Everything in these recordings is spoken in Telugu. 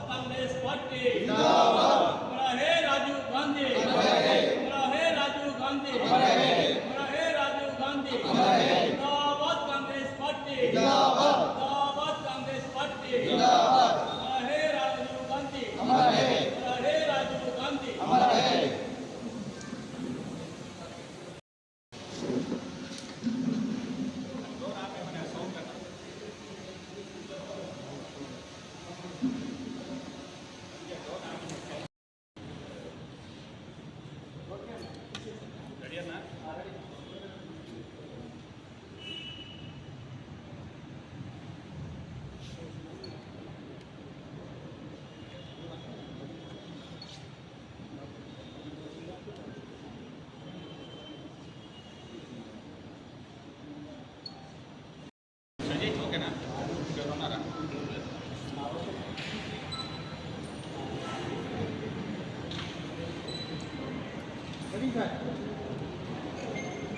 कांग्रेस पार्टी जिंदाबाद। हमारा है राजीव गांधी, हमारा है राजीव गांधी, हमारा है राजीव गांधी। जिंदाबाद कांग्रेस पार्टी जिंदाबाद, जिंदाबाद कांग्रेस पार्टी जिंदाबाद। हमारा है राजीव गांधी, हमारा है राजीव गांधी, हमारा है।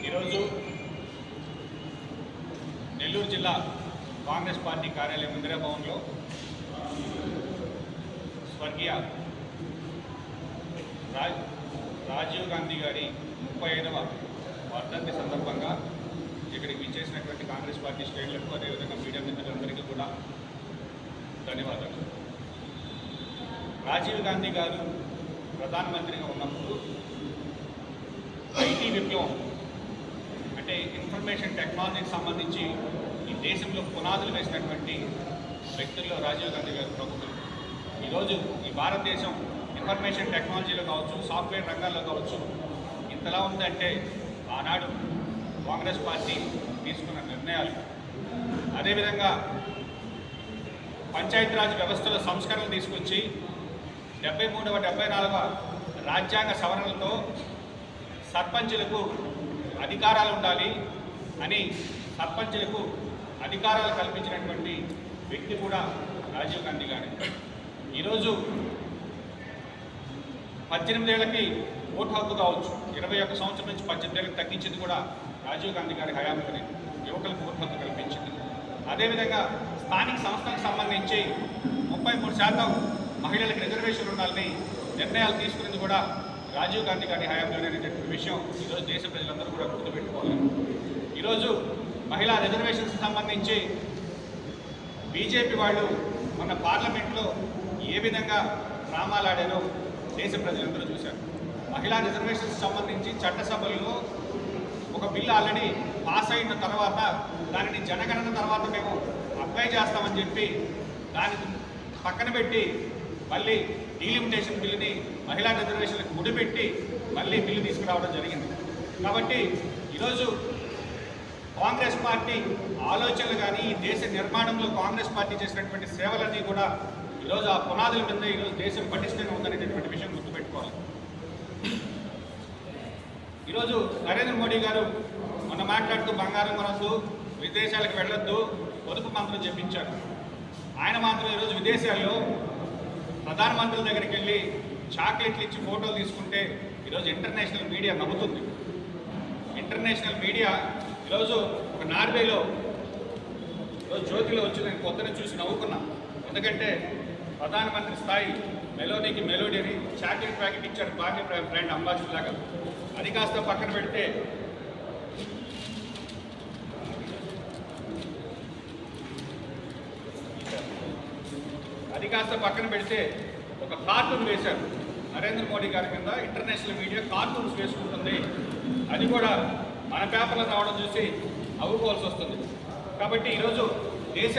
ఈరోజు నెల్లూరు జిల్లా కాంగ్రెస్ పార్టీ కార్యాలయం ఇందిరా భవన్లో స్వర్గీయ రాజీవ్ గాంధీ గారి 35వ వర్ధంతి సందర్భంగా ఇక్కడికి విచ్చేసినటువంటి కాంగ్రెస్ పార్టీ శ్రేణులకు అదేవిధంగా మీడియా మిత్రులందరికీ కూడా ధన్యవాదాలు. రాజీవ్ గాంధీ గారు ప్రధానమంత్రిగా ఉన్నప్పుడు ఐటీ విప్లవం అంటే ఇన్ఫర్మేషన్ టెక్నాలజీకి సంబంధించి ఈ దేశంలో పునాదులు వేసినటువంటి వ్యక్తుల్లో రాజీవ్ గాంధీ గారు ప్రముఖులు. ఈరోజు ఈ భారతదేశం ఇన్ఫర్మేషన్ టెక్నాలజీలో కావచ్చు, సాఫ్ట్వేర్ రంగాల్లో కావచ్చు ఇంతలా ఉందంటే ఆనాడు కాంగ్రెస్ పార్టీ తీసుకున్న నిర్ణయాలు. అదేవిధంగా పంచాయతీరాజ్ వ్యవస్థలో సంస్కరణలు తీసుకొచ్చి 73వ 74వ రాజ్యాంగ సవరణలతో సర్పంచులకు అధికారాలు ఉండాలి అని సర్పంచులకు అధికారాలు కల్పించినటువంటి వ్యక్తి కూడా రాజీవ్ గాంధీ గారు. ఈరోజు 18 ఏళ్ళకి ఓటు హక్కు కావచ్చు, 21 సంవత్సరం నుంచి 18 ఏళ్ళకి తగ్గించింది కూడా రాజీవ్ గాంధీ గారి హయాంలోనే యువకులకు ఓటు హక్కు కల్పించింది. అదేవిధంగా స్థానిక సంస్థలకు సంబంధించి 33% మహిళలకు రిజర్వేషన్ ఉండాలని నిర్ణయాలు తీసుకునేది కూడా రాజీవ్ గాంధీ గారి హయాంలోనే అనేటువంటి విషయం ఈరోజు దేశ ప్రజలందరూ కూడా గుర్తుపెట్టుకోవాలి. ఈరోజు మహిళా రిజర్వేషన్స్ సంబంధించి బీజేపీ వాళ్ళు మన పార్లమెంట్లో ఏ విధంగా డ్రామాలు ఆడారో దేశ ప్రజలందరూ చూశారు. మహిళా రిజర్వేషన్స్ సంబంధించి చట్టసభల్లో ఒక బిల్లు ఆల్రెడీ పాస్ అయిన తర్వాత దానిని జనగణన తర్వాత మేము అప్లై చేస్తామని చెప్పి దాన్ని పక్కన పెట్టి మళ్ళీ డీలిమిటేషన్ బిల్లుని మహిళా రిజర్వేషన్లకు ముడిపెట్టి మళ్ళీ బిల్లు తీసుకురావడం జరిగింది. కాబట్టి ఈరోజు కాంగ్రెస్ పార్టీ ఆలోచనలు కానీ ఈ దేశ నిర్మాణంలో కాంగ్రెస్ పార్టీ చేసినటువంటి సేవలన్నీ కూడా ఈరోజు ఆ పునాదుల మీద ఈరోజు దేశం పటిష్టంగా ఉందనేటటువంటి విషయం గుర్తుపెట్టుకోవాలి. ఈరోజు నరేంద్ర మోడీ గారు మొన్న మాట్లాడుతూ బంగారం కొనద్దు, విదేశాలకు వెళ్ళొద్దు, పొదుపు మంత్రం చెప్పించారు. ఆయన మాత్రం ఈరోజు విదేశాల్లో ప్రధానమంత్రుల దగ్గరికి వెళ్ళి చాక్లెట్లు ఇచ్చి ఫోటోలు తీసుకుంటే ఈరోజు ఇంటర్నేషనల్ మీడియా నవ్వుతుంది. ఇంటర్నేషనల్ మీడియా ఈరోజు ఒక నార్వేలో ఈరోజు జ్యోతిలో వచ్చి నేను పొద్దున చూసి నవ్వుకున్నా. ఎందుకంటే ప్రధానమంత్రి స్థాయి మెలోడీకి మెలోడీ అని చాక్లెట్ ప్యాకెట్ ఇచ్చాడు పార్టీ బ్రాండ్ అంబాసిడర్ లాగా. అది కాస్త పక్కన పెడితే ఒక కార్టూన్ వేశారు నరేంద్ర మోడీ గారి కింద. ఇంటర్నేషనల్ మీడియా కార్టూన్స్ వేసుకుంటుంది. అది కూడా మన పేపర్లో రావడం చూసి అవ్వుకోవాల్సి వస్తుంది. కాబట్టి ఈరోజు దేశ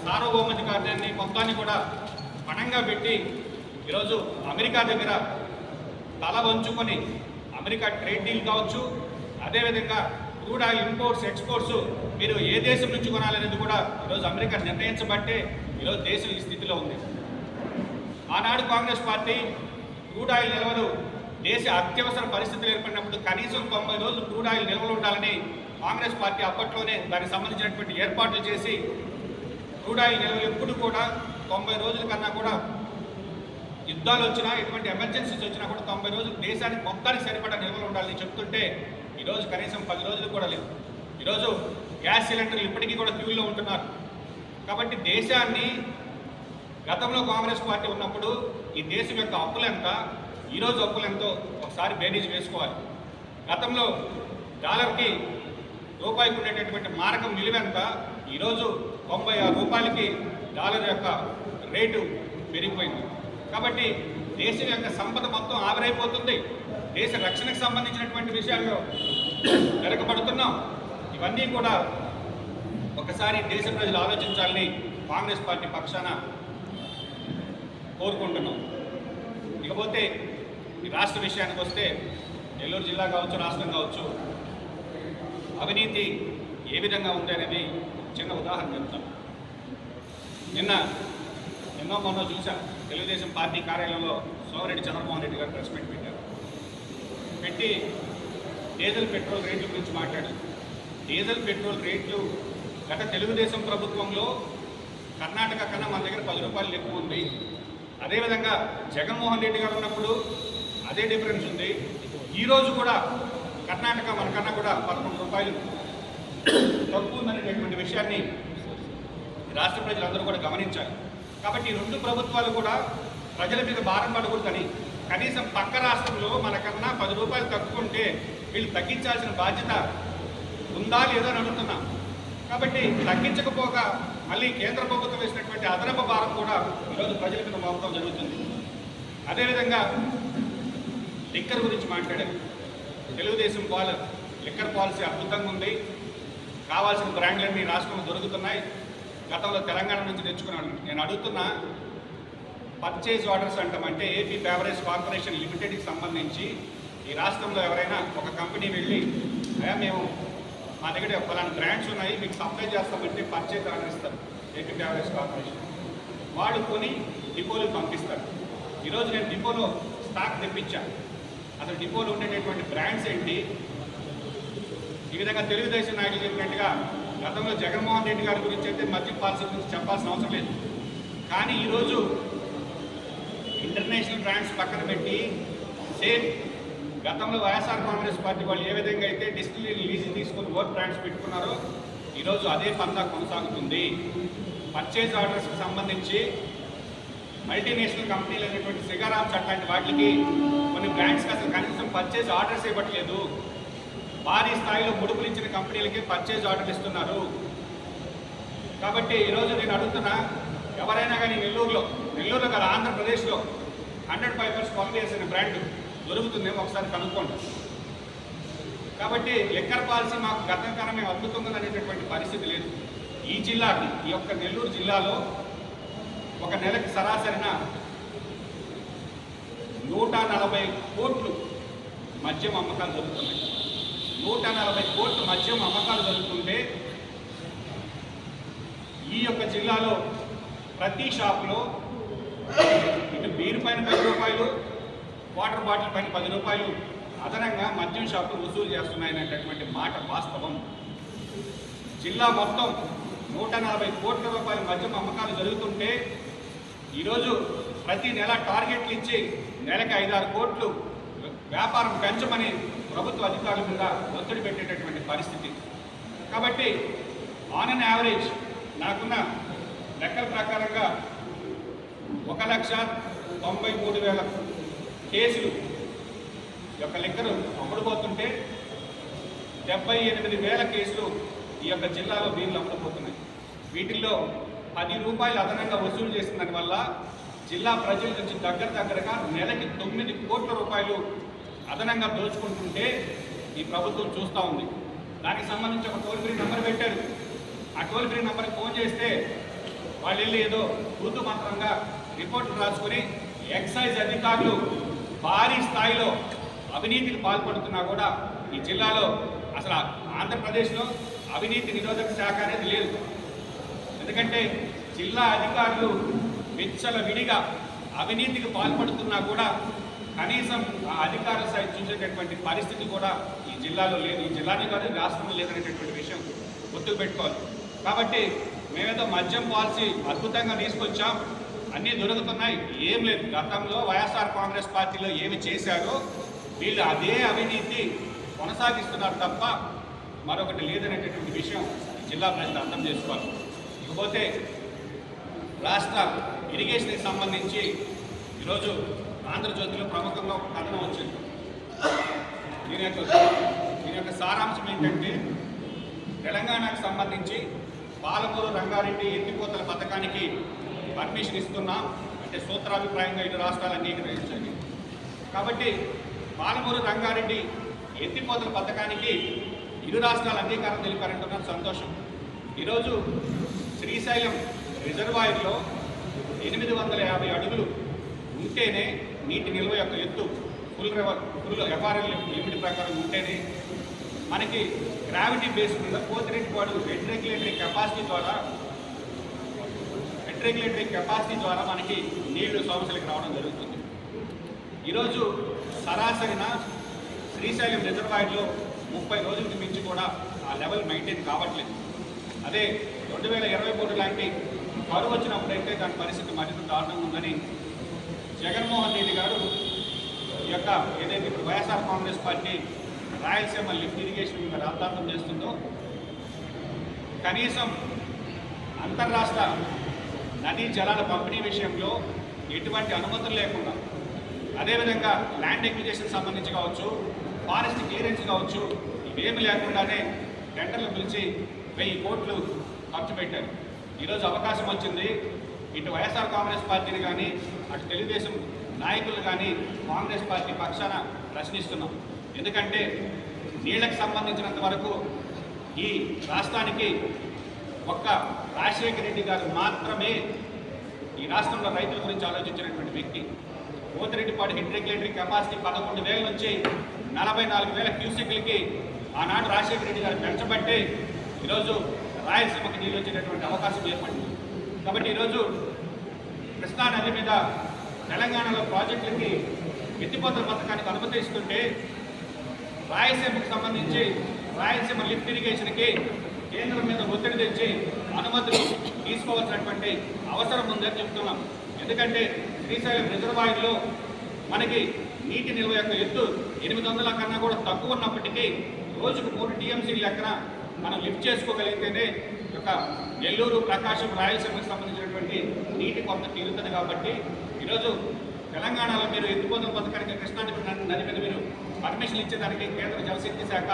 సార్వభౌమాధికారాన్ని మొత్తాన్ని కూడా పణంగా పెట్టి ఈరోజు అమెరికా దగ్గర తల వంచుకొని అమెరికా ట్రేడ్ డీల్ కావచ్చు, అదేవిధంగా క్రూడ్ ఆయిల్ ఇంపోర్ట్స్ ఎక్స్పోర్ట్స్ మీరు ఏ దేశం నుంచి కొనాలనేది కూడా ఈరోజు అమెరికా నిర్ణయించబట్టే ఈరోజు దేశం ఈ స్థితిలో ఉంది. ఆనాడు కాంగ్రెస్ పార్టీ క్రూడ్ ఆయిల్ నిల్వలు దేశ అత్యవసర పరిస్థితులు ఏర్పడినప్పుడు కనీసం 90 రోజులు క్రూడ్ ఆయిల్ నిల్వలు ఉండాలని కాంగ్రెస్ పార్టీ అప్పట్లోనే దానికి సంబంధించినటువంటి ఏర్పాట్లు చేసి క్రూడ్ ఆయిల్ నిల్వలు ఎప్పుడు కూడా 90 రోజుల కన్నా కూడా యుద్ధాలు వచ్చినా ఎటువంటి ఎమర్జెన్సీస్ వచ్చినా కూడా 90 రోజులు దేశానికి మొత్తానికి సరిపడా నిల్వలు ఉండాలని చెప్తుంటే ఈరోజు కనీసం 10 రోజులు కూడా లేదు. ఈరోజు గ్యాస్ సిలిండర్లు ఇప్పటికీ కూడా క్యూలో ఉంటున్నారు. కాబట్టి దేశాన్ని గతంలో కాంగ్రెస్ పార్టీ ఉన్నప్పుడు ఈ దేశం యొక్క అప్పులు ఎంత, ఈరోజు అప్పులు ఎంతో ఒకసారి బేరీజ్ వేసుకోవాలి. గతంలో డాలర్కి రూపాయికి ఉండేటటువంటి మారకం విలువ ఎంత, ఈరోజు 96 రూపాయలకి డాలర్ యొక్క రేటు పెరిగిపోయింది. కాబట్టి దేశం యొక్క సంపద మొత్తం ఆవిరైపోతుంది. దేశ రక్షణకు సంబంధించినటువంటి విషయాల్లో వెనకబడుతున్నాం. ఇవన్నీ కూడా ఒకసారి దేశ ప్రజలు ఆలోచించాలని కాంగ్రెస్ పార్టీ పక్షాన కోరుకుంటున్నాం. ఇకపోతే ఈ రాష్ట్ర విషయానికి వస్తే నెల్లూరు జిల్లా కావచ్చు, రాష్ట్రం కావచ్చు, అవినీతి ఏ విధంగా ఉంది అనేది చిన్న ఉదాహరణ చెప్తాను. నిన్నో మొన్న చూసాం, తెలుగుదేశం పార్టీ కార్యాలయంలో సోమిరెడ్డి చంద్రమోహన్ రెడ్డి గారు ప్రెస్ మీట్ పెట్టారు. పెట్టి డీజిల్ పెట్రోల్ రేట్ల గురించి మాట్లాడారు. డీజిల్ పెట్రోల్ రేట్లు గత తెలుగుదేశం ప్రభుత్వంలో కర్ణాటక కన్నా మన దగ్గర 10 రూపాయలు ఎక్కువ ఉంది. అదేవిధంగా జగన్మోహన్ రెడ్డి గారు ఉన్నప్పుడు అదే డిఫరెన్స్ ఉంది. ఈరోజు కూడా కర్ణాటక మనకన్నా కూడా 11 రూపాయలు తక్కువ ఉందనేటటువంటి విషయాన్ని రాష్ట్ర ప్రజలందరూ కూడా గమనించాలి. కాబట్టి ఈ రెండు ప్రభుత్వాలు కూడా ప్రజల మీద భారం పడకూడదని, కనీసం పక్క రాష్ట్రంలో మనకన్నా 10 రూపాయలు తక్కువ ఉంటే వీళ్ళు తగ్గించాల్సిన బాధ్యత ఉందా లేదా అని అడుగుతున్నాం. కాబట్టి తగ్గించకపోగా మళ్ళీ కేంద్ర ప్రభుత్వం వేసినటువంటి అదనపు భారం కూడా ఈరోజు ప్రజల మీద మోపడం జరుగుతుంది. అదేవిధంగా లిక్కర్ గురించి మాట్లాడారు. తెలుగుదేశం లిక్కర్ పాలసీ అద్భుతంగా ఉంది. కావాల్సిన బ్రాండ్లన్నీ రాష్ట్రంలో దొరుకుతున్నాయి. గతంలో తెలంగాణ నుంచి తెచ్చుకున్నాను. నేను అడుగుతున్నా, పర్చేజ్ ఆర్డర్స్ అంటాం, అంటే ఏపీ బెవరేజ్ కార్పొరేషన్ లిమిటెడ్కి సంబంధించి ఈ రాష్ట్రంలో ఎవరైనా ఒక కంపెనీ వెళ్ళి అయ్యా మేము మా దగ్గర ఫలానా బ్రాండ్స్ ఉన్నాయి మీకు సప్లై చేస్తామంటే పర్చేజ్ ఆర్డర్ ఇస్తారు ఏపీ బెవరేజ్ కార్పొరేషన్. వాళ్ళు కొని డిపోలకు పంపిస్తారు. ఈరోజు నేను డిపోలో స్టాక్ తెప్పించాను. అసలు డిపోలో ఉండేటటువంటి బ్రాండ్స్ ఏంటి? ఈ విధంగా తెలుగుదేశం నాయకులు చెప్పినట్టుగా గతంలో జగన్మోహన్ రెడ్డి గారి గురించి అయితే మద్యం పాలసీ గురించి చెప్పాల్సిన అవసరం లేదు. కానీ ఈరోజు ఇంటర్నేషనల్ బ్రాండ్స్ పక్కన పెట్టి సేమ్ గతంలో వైఎస్ఆర్ కాంగ్రెస్ పార్టీ వాళ్ళు ఏ విధంగా అయితే డిస్టిలరీ లీజ్ తీసుకుని ఓట్ బ్రాండ్స్ పెట్టుకున్నారో ఈరోజు అదే పందా కొనసాగుతుంది. పర్చేజ్ ఆర్డర్స్కి సంబంధించి మల్టీనేషనల్ కంపెనీలు అనేటువంటి సిగారామ్స్ అట్లాంటి వాటికి కొన్ని బ్రాండ్స్కి అసలు కనీసం పర్చేజ్ ఆర్డర్స్ ఇవ్వట్లేదు. భారీ స్థాయిలో ముడుపులు ఇచ్చిన కంపెనీలకి పర్చేజ్ ఆర్డర్ ఇస్తున్నారు. కాబట్టి ఈరోజు నేను అడుగుతున్నా, ఎవరైనా కానీ నెల్లూరులో కాదు ఆంధ్రప్రదేశ్లో 100 పైపర్స్ కాంగ్రెస్ అనే బ్రాండ్ దొరుకుతుందేమో ఒకసారి కనుక్కోండి. కాబట్టి లిక్కర్ పాలసీ మాకు గతం కన్నా మేము అద్భుతంగా అనేటటువంటి పరిస్థితి లేదు. ఈ జిల్లాకి, ఈ యొక్క నెల్లూరు జిల్లాలో ఒక నెలకి సరాసరిన 140 కోట్లు మద్యం అమ్మకాలు జరుగుతున్నాయి. 140 కోట్లు మద్యం అమ్మకాలు జరుగుతుంటే ఈ యొక్క జిల్లాలో ప్రతి షాపులో ఇటు బీర్ పైన 10 రూపాయలు, వాటర్ బాటిల్ పైన 10 రూపాయలు అదనంగా మద్యం షాపులు వసూలు చేస్తున్నాయనేటటువంటి మాట వాస్తవం. జిల్లా మొత్తం 140 కోట్ల రూపాయల మద్యం అమ్మకాలు జరుగుతుంటే ఈరోజు ప్రతి నెల టార్గెట్లు ఇచ్చి నెలకి 5-6 కోట్లు వ్యాపారం పెంచమని ప్రభుత్వ అధికారుల మీద ఒత్తిడి పెట్టేటటువంటి పరిస్థితి. కాబట్టి ఆన్ అన్ యావరేజ్ నాకున్న లెక్కల ప్రకారంగా 1,93,000 కేసులు యొక్క లిక్కరు అమ్ముడుపోతుంటే 78,000 కేసులు ఈ యొక్క జిల్లాలో బీర్లు అమ్ముడుపోతున్నాయి. వీటిల్లో 10 రూపాయలు అదనంగా వసూలు చేసిన దానివల్ల జిల్లా ప్రజల నుంచి దగ్గరగా నెలకి 9 కోట్ల రూపాయలు అదనంగా దోచుకుంటుంటే ఈ ప్రభుత్వం చూస్తూ ఉంది. దానికి సంబంధించి ఒక టోల్ ఫ్రీ నెంబర్ పెట్టారు. ఆ టోల్ ఫ్రీ నెంబర్కి ఫోన్ చేస్తే వాళ్ళు వెళ్ళి ఏదో ఉర్దూ మంత్రంగా రిపోర్టులు రాసుకొని ఎక్సైజ్ అధికారులు భారీ స్థాయిలో అవినీతికి పాల్పడుతున్నా కూడా ఈ జిల్లాలో అసలు ఆంధ్రప్రదేశ్లో అవినీతి నిరోధక శాఖ అనేది లేదు. ఎందుకంటే జిల్లా అధికారులు విచ్చల విడిగా అవినీతికి పాల్పడుతున్నా కూడా కనీసం ఆ అధికారుల సైడ్ చూసేటటువంటి పరిస్థితి కూడా ఈ జిల్లాలో లేదు, ఈ జిల్లానే కాదు రాష్ట్రంలో లేదనేటటువంటి విషయం గుర్తుకు పెట్టుకోవాలి. కాబట్టి మేమేదో మద్యం పాలసీ అద్భుతంగా తీసుకొచ్చాం, అన్నీ దొరుకుతున్నాయి, ఏం లేదు. గతంలో వైఎస్ఆర్ కాంగ్రెస్ పార్టీలో ఏమి చేశారో వీళ్ళు అదే అవినీతి కొనసాగిస్తున్నారు తప్ప మరొకటి లేదనేటటువంటి విషయం జిల్లా ప్రజలు అర్థం చేసుకోవాలి. ఇకపోతే రాష్ట్ర ఇరిగేషన్కి సంబంధించి ఈరోజు ఆంధ్రజ్యోతిలో ప్రముఖంగా ఒక కథనం వచ్చింది. దీని యొక్క సారాంశం ఏంటంటే, తెలంగాణకు సంబంధించి పాలమూరు రంగారెడ్డి ఎత్తిపోతల పథకానికి పర్మిషన్ ఇస్తున్నాం అంటే సూత్రాభిప్రాయంగా ఇరు రాష్ట్రాలు అంగీకరించాయి. కాబట్టి పాలమూరు రంగారెడ్డి ఎత్తిపోతల పథకానికి ఇరు రాష్ట్రాలు అంగీకారం తెలిపారంటున్నారు, సంతోషం. ఈరోజు శ్రీశైలం రిజర్వాయర్లో 850 అడుగులు ఉంటేనే నీటి నిల్వ యొక్క ఎత్తు ఫుల్ ఎఫ్ఆర్ఎల్ లిమిట్ ప్రకారం ఉంటేనే మనకి గ్రావిటీ బేస్ మీద పోతిరెడ్డిపాడు హెడ్ రెగ్యులేటరీ కెపాసిటీ ద్వారా మనకి నీళ్లు సమస్యలకు రావడం జరుగుతుంది. ఈరోజు సరాసరిన శ్రీశైలం రిజర్వాయర్లో 30 రోజులకి మించి కూడా ఆ లెవెల్ మెయింటైన్ కావట్లేదు. అదే 2023 లాంటి కరువు వచ్చినప్పుడైతే దాని పరిస్థితి మరింత దారుణంగా ఉందని జగన్మోహన్ రెడ్డి గారు ఈ యొక్క ఏదైతే ఇప్పుడు YSR Congress party Rayalaseema lift irrigation మీద రాద్ధాంతం చేస్తుందో, కనీసం అంతర్రాష్ట్ర నదీ జలాల పంపిణీ విషయంలో ఎటువంటి అనుమతులు లేకుండా, అదేవిధంగా ల్యాండ్ ఎక్విజిషన్ సంబంధించి కావచ్చు, ఫారెస్ట్ క్లియరెన్స్ కావచ్చు, ఇవేమి లేకుండానే టెండర్లు పిలిచి 1000 కోట్లు ఖర్చు పెట్టారు. ఈరోజు అవకాశం వచ్చింది, ఇటు వైఎస్ఆర్ కాంగ్రెస్ పార్టీని కానీ అటు తెలుగుదేశం నాయకులు కానీ కాంగ్రెస్ పార్టీ పక్షాన ప్రశ్నిస్తున్నాం. ఎందుకంటే నీళ్లకు సంబంధించినంత వరకు ఈ రాష్ట్రానికి ఒక్క రాజశేఖర రెడ్డి గారు మాత్రమే ఈ రాష్ట్రంలో రైతుల గురించి ఆలోచించినటువంటి వ్యక్తి. పోతిరెడ్డిపాడు హెడ్ రెగ్యులేటరీ కెపాసిటీ 11,000 నుంచి 44,000 క్యూసెక్లకి ఆనాడు రాజశేఖర రెడ్డి గారు పెంచబట్టే ఈరోజు రాయలసీమకి నీళ్ళు వచ్చేటటువంటి అవకాశం ఏర్పడింది. కాబట్టి ఈరోజు కృష్ణా నది మీద తెలంగాణలో ప్రాజెక్టులకి ఎత్తిపోతల పథకానికి అనుమతి ఇస్తుంటే రాయలసీమకు సంబంధించి రాయలసీమ లిఫ్ట్ ఇరిగేషన్కి కేంద్రం మీద ఒత్తిడి తెచ్చి అనుమతులు తీసుకోవాల్సినటువంటి అవసరం ఉందని చెప్తున్నాం. ఎందుకంటే శ్రీశైలం రిజర్వాయర్లో మనకి నీటి నిల్వ యొక్క ఎత్తు 800 కన్నా కూడా తక్కువ ఉన్నప్పటికీ రోజుకు 3 టీఎంసీ లెక్కన మనం లిఫ్ట్ చేసుకోగలిగితేనే ఒక నెల్లూరు, ప్రకాశం, రాయలసీమకు సంబంధించినటువంటి నీటి కొరత తీరుతుంది. కాబట్టి ఈరోజు తెలంగాణలో మీరు ఎత్తిపోతల పథకానికి కృష్ణా నది మీద మీరు పర్మిషన్ ఇచ్చేదానికి కేంద్ర జలశక్తి శాఖ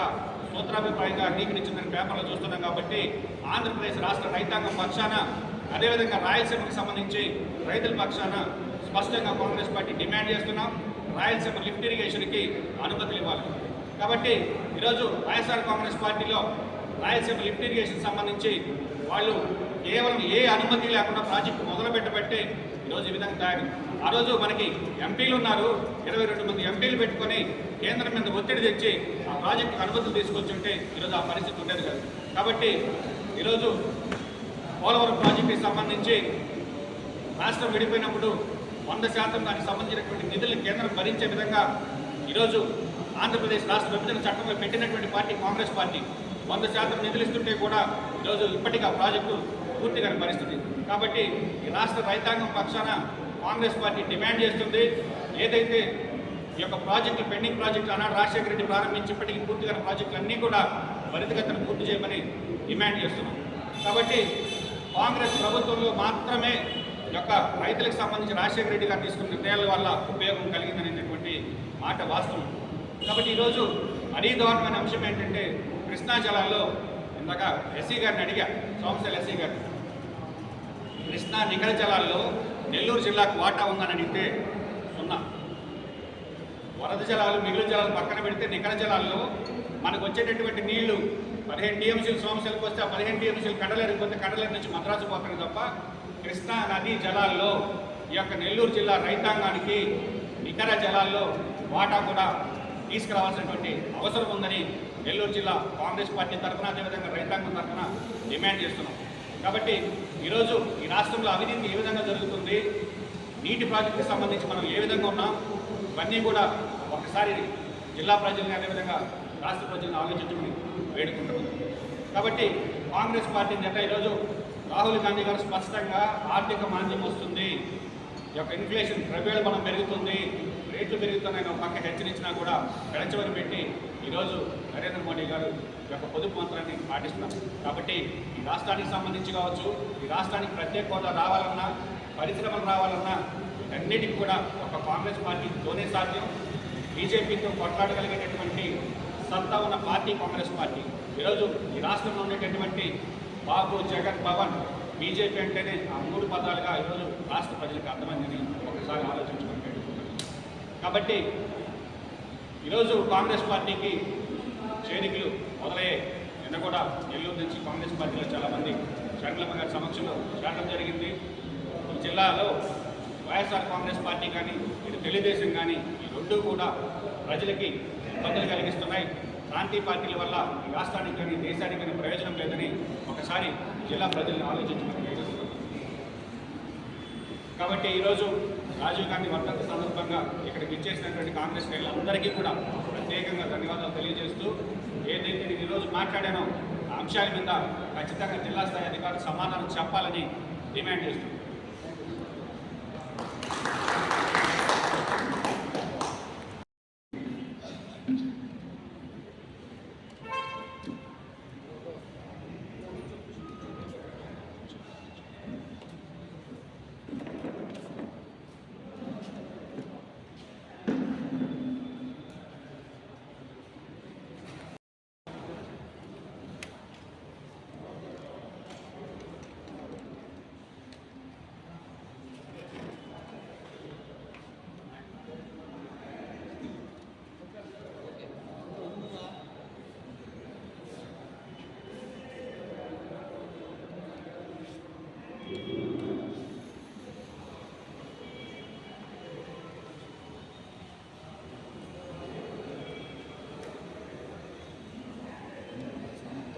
సూత్రాభిప్రాయంగా అంగీకరించిందని పేపర్లో చూస్తున్నాం. కాబట్టి ఆంధ్రప్రదేశ్ రాష్ట్ర రైతాంగం పక్షాన, అదేవిధంగా రాయలసీమకు సంబంధించి రైతుల పక్షాన స్పష్టంగా కాంగ్రెస్ పార్టీ డిమాండ్ చేస్తున్నాం. రాయలసీమ లిఫ్ట్ ఇరిగేషన్కి అనుమతులు ఇవ్వాలి. కాబట్టి ఈరోజు వైఎస్ఆర్ కాంగ్రెస్ పార్టీలో రాయలసీమ లిఫ్ట్ ఇరిగేషన్ సంబంధించి వాళ్ళు కేవలం ఏ అనుమతి లేకుండా ప్రాజెక్టు మొదలు పెట్టబట్టే ఈరోజు ఈ విధంగా తయారు. ఆ రోజు మనకి ఎంపీలు ఉన్నారు, 22 మంది ఎంపీలు పెట్టుకొని కేంద్రం మీద ఒత్తిడి తెచ్చి ఆ ప్రాజెక్టుకు అనుమతులు తీసుకొచ్చుంటే ఈరోజు ఆ పరిస్థితి ఉండేది కాదు. కాబట్టి ఈరోజు పోలవరం ప్రాజెక్టుకి సంబంధించి రాష్ట్రం విడిపోయినప్పుడు 100% దానికి సంబంధించినటువంటి నిధులను కేంద్రం భరించే విధంగా ఈరోజు ఆంధ్రప్రదేశ్ రాష్ట్ర విభజన చట్టంలో పెట్టినటువంటి పార్టీ కాంగ్రెస్ పార్టీ 100% నిధులు ఇస్తుంటే కూడా ఈరోజు ఇప్పటికీ ఆ ప్రాజెక్టు పూర్తి కాని పరిస్థితి. కాబట్టి ఈ రాష్ట్ర రైతాంగం పక్షాన కాంగ్రెస్ పార్టీ డిమాండ్ చేస్తుంది, ఏదైతే ఈ యొక్క ప్రాజెక్టులు పెండింగ్ ప్రాజెక్టులు ఆనాడు రాజశేఖర రెడ్డి ప్రారంభించి ఇప్పటికీ పూర్తి కాని ప్రాజెక్టులు అన్నీ కూడా త్వరితగతిన పూర్తి చేయమని డిమాండ్ చేస్తున్నాం. కాబట్టి కాంగ్రెస్ ప్రభుత్వంలో మాత్రమే ఈ యొక్క రైతులకు సంబంధించి రాజశేఖర రెడ్డి గారు తీసుకున్న నిర్ణయాల వల్ల ఉపయోగం కలిగిందనేటటువంటి మాట వాస్తవం. కాబట్టి ఈరోజు మరీ దారుణమైన అంశం ఏంటంటే, కృష్ణా జలాల్లో ఇందాక ఎస్సీ గారిని అడిగా, సోమశేల ఎస్సీ గారు, కృష్ణా నికర జలాల్లో నెల్లూరు జిల్లాకు వాటా ఉందని అడిగితే 0. వరద జలాలు, మిగులు జలాలు పక్కన పెడితే నికర జలాల్లో మనకు వచ్చేటటువంటి నీళ్లు 15 టీఎంసీలు సోమశేలకు వస్తే ఆ 15 టీఎంసీలు కడలేరుకు పోతే కడలేరు నుంచి మద్రాసు పోతాను తప్ప కృష్ణా నదీ జలాల్లో ఈ యొక్క నెల్లూరు జిల్లా రైతాంగానికి నికర జలాల్లో వాటా కూడా తీసుకురావాల్సినటువంటి అవసరం ఉందని నెల్లూరు జిల్లా కాంగ్రెస్ పార్టీ తరఫున, అదేవిధంగా రైతాంగం తరఫున డిమాండ్ చేస్తున్నాం. కాబట్టి ఈరోజు ఈ రాష్ట్రంలో అవినీతి ఏ విధంగా జరుగుతుంది, నీటి ప్రాజెక్టుకి సంబంధించి మనం ఏ విధంగా ఉన్నాం, ఇవన్నీ కూడా ఒకసారి జిల్లా ప్రజల్ని అదేవిధంగా రాష్ట్ర ప్రజలను ఆలోచించుకుని వేడుకుంటున్నాం. కాబట్టి కాంగ్రెస్ పార్టీ జట ఈరోజు రాహుల్ గాంధీ గారు స్పష్టంగా ఆర్థిక మాంద్యం వస్తుంది, ఈ యొక్క ఇన్ఫ్లేషన్ ద్రవ్యోల్బణం పెరుగుతుంది, రేట్లు పెరుగుతున్నాయని ఒక పక్క హెచ్చరించినా కూడా పెడచవని పెట్టి ఈరోజు నరేంద్ర మోడీ గారు ఈ యొక్క పొదుపు మంత్రాన్ని పాటిస్తున్నారు. కాబట్టి ఈ రాష్ట్రానికి సంబంధించి కావచ్చు, ఈ రాష్ట్రానికి ప్రత్యేక హోదా రావాలన్నా, పరిశ్రమలు రావాలన్నా అన్నిటికీ కూడా ఒక కాంగ్రెస్ పార్టీతోనే సాధ్యం. బీజేపీతో కొట్లాడగలిగేటటువంటి సత్తా ఉన్న పార్టీ కాంగ్రెస్ పార్టీ. ఈరోజు ఈ రాష్ట్రంలో ఉండేటటువంటి బాబు, జగన్, పవన్, బీజేపీ అంటేనే ఆ మూడు పదాలుగా ఈరోజు రాష్ట్ర ప్రజలకు అర్థమైందని ఒకసారి ఆలోచించుకొని పెట్టుకుంటున్నాను. కాబట్టి ఈరోజు కాంగ్రెస్ పార్టీకి చేరికలు మొదలయ్యాయి. నిన్న కూడా నెల్లూరు నుంచి కాంగ్రెస్ పార్టీలో చాలామంది షర్మిలమ్మ గారి సమక్షంలో చేరడం జరిగింది. ఈ జిల్లాలో వైఎస్ఆర్ కాంగ్రెస్ పార్టీ కానీ, ఇటు తెలుగుదేశం కానీ ఈ రెండూ కూడా ప్రజలకి ఇబ్బందులు కలిగిస్తున్నాయి. ప్రాంతీయ పార్టీల వల్ల ఈ రాష్ట్రానికి కానీ దేశానికి కానీ ప్రయోజనం లేదని ఒకసారి జిల్లా ప్రజల్ని ఆలోచించమని. కాబట్టి ఈరోజు రాజీవ్ గాంధీ వర్ధంతి సందర్భంగా ఇక్కడికి ఇచ్చేసినటువంటి కాంగ్రెస్ నేతలందరికీ కూడా ప్రత్యేకంగా ధన్యవాదాలు తెలియజేస్తూ, ఏదైతే నేను ఈరోజు మాట్లాడానో ఆ అంశాల మీద ఖచ్చితంగా జిల్లా స్థాయి అధికారులు సమాధానం చెప్పాలని డిమాండ్ చేస్తున్నాను.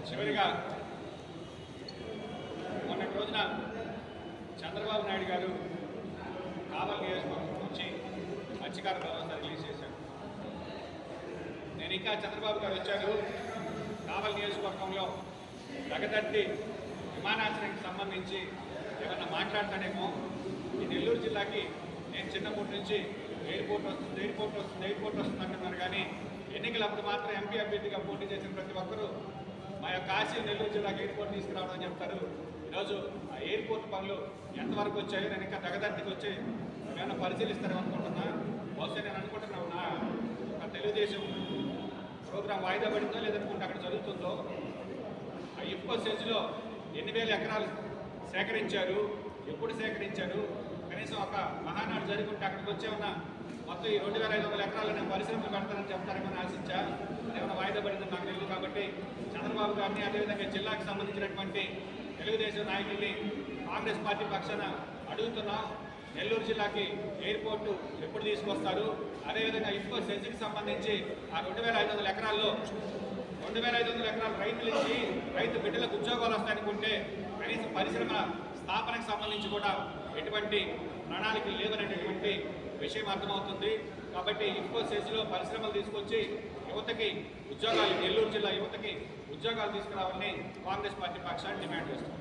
చివరిగా మొన్నటి రోజున చంద్రబాబు నాయుడు గారు కావలి నియోజకవర్గం నుంచి మత్స్యకార భరోసా రిలీజ్ చేశారు. నేను ఇంకా చంద్రబాబు గారు వచ్చారు, కావలి నియోజకవర్గంలో జగదత్తి విమానాశ్రయానికి సంబంధించి ఏమన్నా మాట్లాడతానేమో. ఈ నెల్లూరు జిల్లాకి నేను చిన్నప్పటి నుంచి ఎయిర్పోర్ట్ వస్తుంది అంటున్నారు. కానీ ఎన్నికలప్పుడు మాత్రం ఎంపీ అభ్యర్థిగా పోటీ చేసిన ప్రతి ఒక్కరూ మా యొక్క కాశీ నెల్లూరు జిల్లాకి ఎయిర్పోర్ట్ తీసుకురావడం అని చెప్తారు. ఈరోజు ఆ ఎయిర్పోర్ట్ పనులు ఎంతవరకు వచ్చాయో నేను ఇంకా దగదత్తికి వచ్చి ఏమైనా పరిశీలిస్తారని అనుకుంటున్నా. బహుశా నేను అనుకుంటున్నాను నా ఒక తెలుగుదేశం ప్రోగ్రాం వాయిదా పడిందో లేదనుకుంటే అక్కడ జరుగుతుందో. ఆ ఇఫ్కో సెజ్లో 8,000 ఎకరాలు సేకరించారు. ఎప్పుడు సేకరించారు? కనీసం ఒక మహానాడు జరుగుంటే అక్కడికి వచ్చే ఉన్న మొత్తం ఈ 2,500 ఎకరాలు నేను పరిశ్రమలు పెడతానని చెప్తారేమని ఆశించా. ఏమైనా వాయిదా పడిందని నాకు తెలియదు. కాబట్టి చంద్రబాబు గారిని, అదేవిధంగా జిల్లాకు సంబంధించినటువంటి తెలుగుదేశం నాయకుల్ని కాంగ్రెస్ పార్టీ పక్షాన అడుగుతున్నాం. నెల్లూరు జిల్లాకి ఎయిర్పోర్టు ఎప్పుడు తీసుకొస్తారు? అదేవిధంగా ఇఫ్కో సెజ్కి సంబంధించి ఆ 2,500 ఎకరాల్లో 2,500 ఎకరాలు రైతులు ఇచ్చి రైతు బిడ్డలకు ఉద్యోగాలు వస్తాయనుకుంటే కనీసం పరిశ్రమ స్థాపనకు సంబంధించి కూడా ఎటువంటి ప్రణాళికలు లేవనేటటువంటి విషయం అర్థమవుతుంది. కాబట్టి ఇఫ్కో సెజ్లో పరిశ్రమలు తీసుకొచ్చి యువతకి ఉద్యోగాలు, నెల్లూరు జిల్లా యువతకి ఉద్యోగాలు తీసుకురావాలని కాంగ్రెస్ పార్టీ పక్షాన్ని డిమాండ్ చేస్తుంది.